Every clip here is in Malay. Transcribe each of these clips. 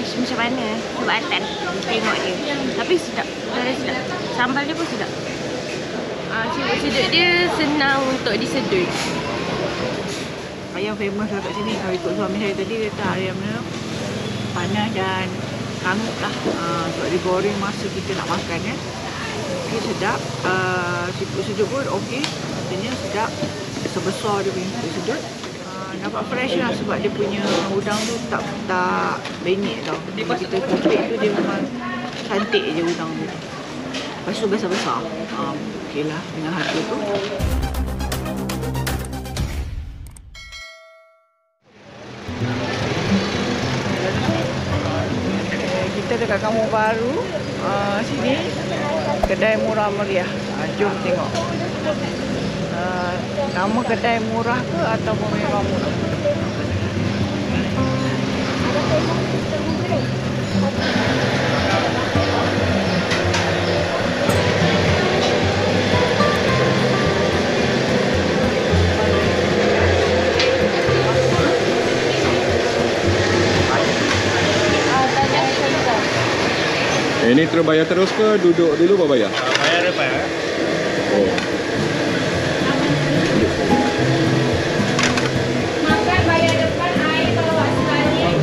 fresh macam mana. Cuba Atan tengok dia. Tapi sedap. Udara sedap. Sambal dia pun sedap. Cili sedut dia senang untuk disedut. Ayam famous lah kat sini. Kalau ikut suami saya tadi, dia kata ayam dia panas dan rangup lah. Sebab dia goreng masa kita nak makan ya. Dia sedap. Siput sedut pun okey. Katanya sedap. Sebesar dia punya siput sedut. Nampak fresh lah sebab dia punya udang tu tak benyek tau. Bila kita kupik tu dia memang cantik je udang tu. Lepas tu besar-besar. Okey lah dengan harga tu. Kita dekat Kampung Baru. Sini kedai murah meriah. Jom tengok. Nama kedai murah ke ataupun memang murah? Ini terus bayar terus ke duduk dulu baru bayar? Bayar apa ya? Oh. Makan bayar depan, air bawa sekali.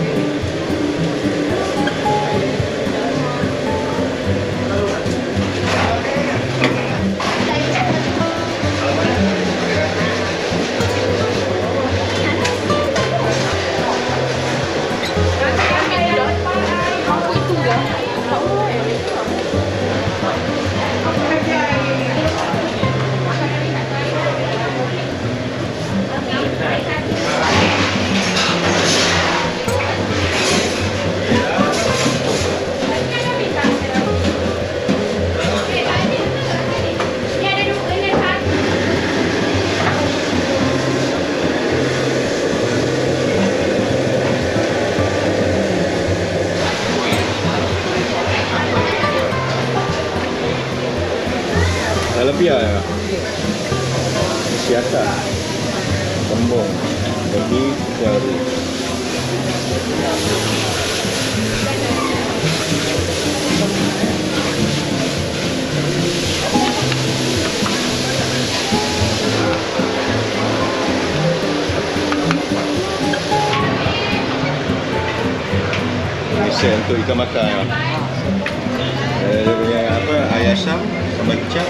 Lebih ya. Siasat. Kembung. Lebih jari. Ini set untuk ikan bakar ya. Dia punya apa? Ayam asam sama kicap.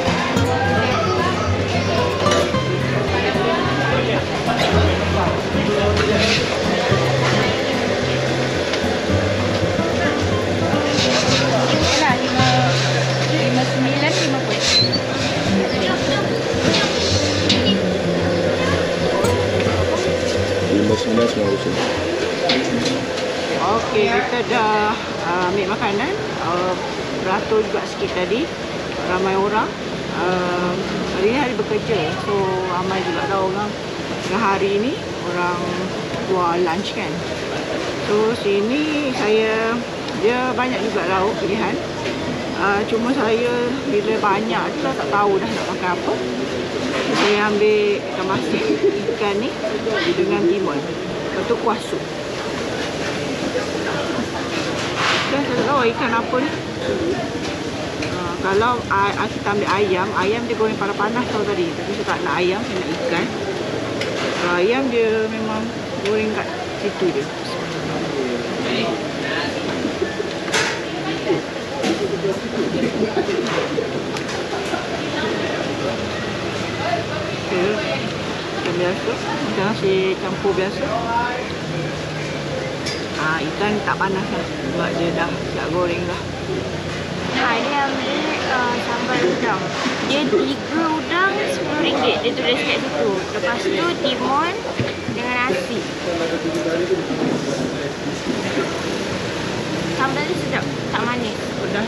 Okey, kita dah ambil makanan. Beratur juga sikit tadi. Ramai orang. Hari ni hari bekerja. So, ramai juga dah orang. Dengan hari ni, orang keluar lunch kan. So, sini dia banyak juga lauk pilihan. Cuma saya bila banyak tu lah tak tahu dah nak makan apa. Saya ambil ikan masin, ikan ni dengan timun. Lepas tu kuah sup. Saya tak tahu ikan apa ni. Kalau kita ambil ayam dia goreng panas-panas tau tadi. Tapi saya tak nak ayam, saya nak ikan. Kalau ayam dia memang goreng kat situ je. Ikan biasa, ikan nasi campur biasa. Ikan tak panas lah sebab dia dah siap goreng lah. Dia ambil sambal udang. Dia 3 udang RM10. Dia tulis kat situ. Lepas tu timun dengan nasi. Sambal dia sedap, tak manis.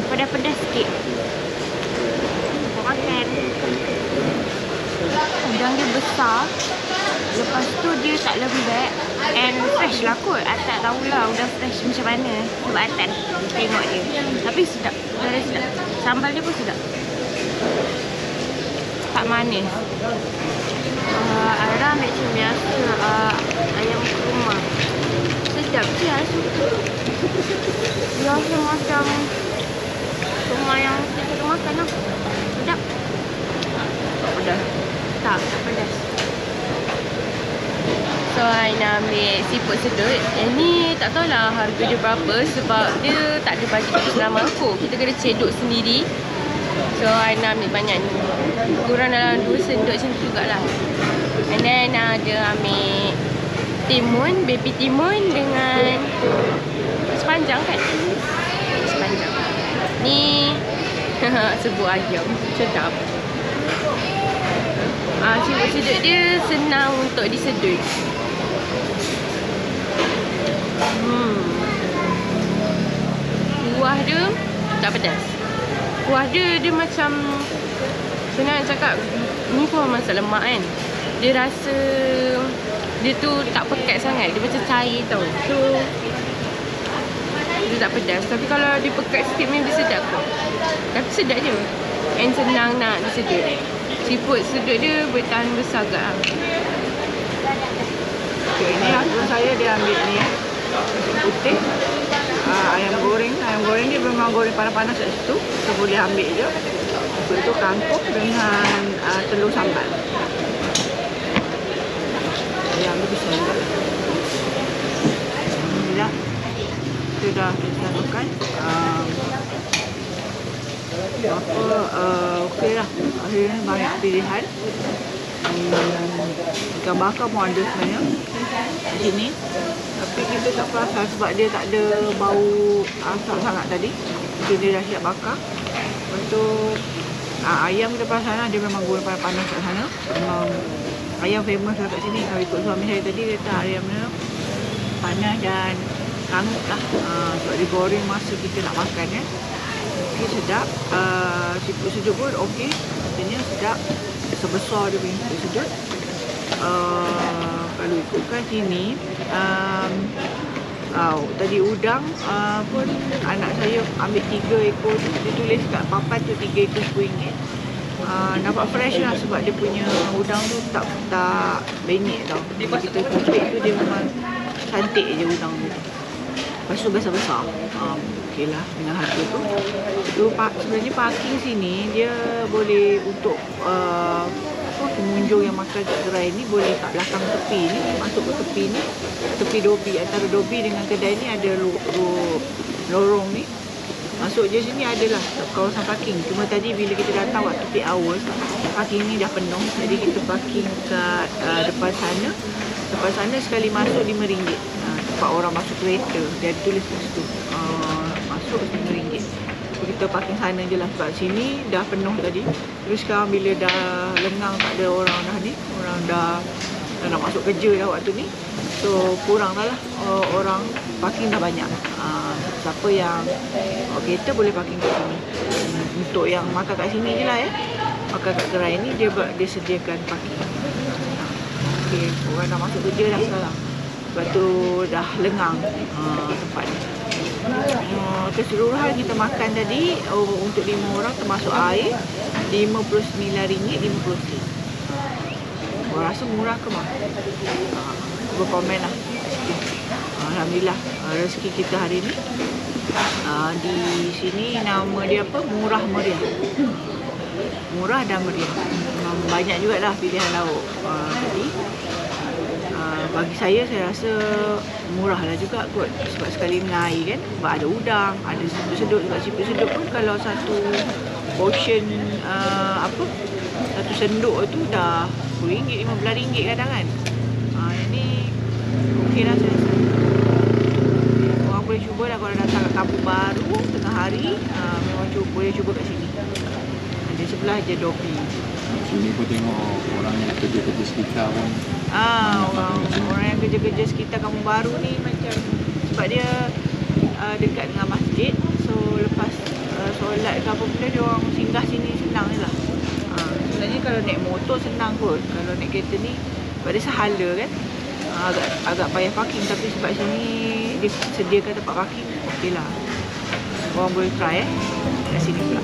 Pedas-pedas sikit. Makan. Udang dia besar. Lepas tu dia tak lembek. And fresh lah kot. Tak tahulah udang fresh macam mana. Cuba Atan tengok dia. Tapi sedap. Udara sedap. Sambal dia pun sedap. Tak manis. Ara ambil macam biasa ayam kurma. Saya Sedap je rasa. Rasa macam rumah yang kita makan lah. Sedap. Tak pedas. Tak pedas. So, I nak ambil siput sedut. Yang ni tak tahulah harga dia berapa sebab dia tak ada bagi kita dalam mangkuk. Kita kena cedok sendiri. So, I nak ambil banyak ni. Kurang dalam 2 sendok macam tu jugalah. And then, ada ambil timun, baby timun dengan sepanjang kan? Sepanjang. Ni sebuah ayam. Sedap. Siput sedut dia senang untuk disedut. Kuah dia tak pedas. Kuah dia macam, senang cakap, ni pun masak lemak kan. Dia rasa dia tu tak pekat sangat. Dia macam cair tau. So dia tak pedas. Tapi kalau dia pekat sikit memang dia sedap tu. Tapi sedap je. And senang nak disedut. Siput sedut dia bertahan besar agak lah. Okay, ni husband saya dia ambil ni putih. Ayam goreng. Ayam goreng dia memang goreng panas-panas kat situ. Kita boleh ambil je. Lepas tu kangkung dengan telur sambal. Ayam tu bisa juga. Alhamdulillah. Kita dah selesai makan. Okey lah. Akhirnya banyak pilihan. Ikan bakar pun ada sebenarnya di sini. Tapi kita tak perasan sebab dia tak ada bau asap sangat tadi. So dia dah siap bakar. Lepas tu ayam kita perasan lah, dia memang goreng panas-panas kat sana. Memang ayam famous lah kat sini. Kalau ikut suami saya tadi, dia kata ayamnya panas dan hangat lah. Sebab dia goreng masa kita nak makan ya. Okay, sedap. Siput sedut pun okey. Katanya sedap. Sebesar dia punya siput sedut. Kalau ikutkan sini, tadi udang pun anak saya ambil 3 ekor tu. Dia tulis kat papan tu 3 ekor RM10. Nampak fresh lah sebab dia punya udang tu tak benyek tau. Bila kita kupik tu dia memang cantik je udang tu. Lepas tu besar-besar. Okey lah dengan harga tu. Sebenarnya parking sini dia boleh untuk pengunjung yang makan kat gerai ni boleh kat belakang tepi ni, masuk ke tepi ni, tepi dobi, antara dobi dengan kedai ni ada lorong ni. Masuk je sini adalah kawasan parking. Cuma tadi bila kita datang waktu peak hours, parking ni dah penuh. Jadi kita parking kat depan sana. Depan sana sekali masuk RM5. Tempat orang masuk kereta, dia ada tulis kat situ. Masuk RM5. Kita parking sana je lah sebab sini dah penuh tadi. Terus sekarang bila dah lengang tak ada orang dah ni, orang dah nak masuk kerja dah waktu ni, so kurang dah lah orang, parking dah banyak. Siapa yang kereta boleh parking kat sini. Untuk yang makan kat sini je lah ya, makan kat gerai ni dia sediakan parking. Okay, orang dah masuk kerja dah sekarang, sebab tu dah lengang tempat ni. Keseluruhan kita makan tadi untuk 5 orang termasuk air RM59.50. Orang rasa murah ke mahal? Berkomen lah. Alhamdulillah rezeki kita hari ni. Di sini nama dia apa? Murah meriah. Murah dan meriah. Banyak jugalah pilihan lauk tadi. Bagi saya rasa murah lah juga kot. Sebab sekali dengan air kan. Sebab ada udang, ada siput sedut. Sebab siput sedut pun kalau satu portion satu senduk tu dah RM10, RM15 kadang kan. Yang ni okey lah saya rasa. Orang boleh cuba lah kalau datang kat Kampung Baru tengah hari. Memang boleh cuba kat sini. Di sebelah je Dopi. Sini pun tengok orang yang kerja-kerja sekitar pun. Orang yang kerja-kerja sekitar Kampung Baru ni macam sebab dia dekat dengan masjid. So lepas solat ke apa benda dia orang singgah sini senang je lah. Sebenarnya kalau naik motor senang kot. Kalau naik kereta ni sebab dia sehala kan. Agak payah parking, tapi sebab sini dia sediakan tempat parking, okey lah. Orang boleh try kat sini pula.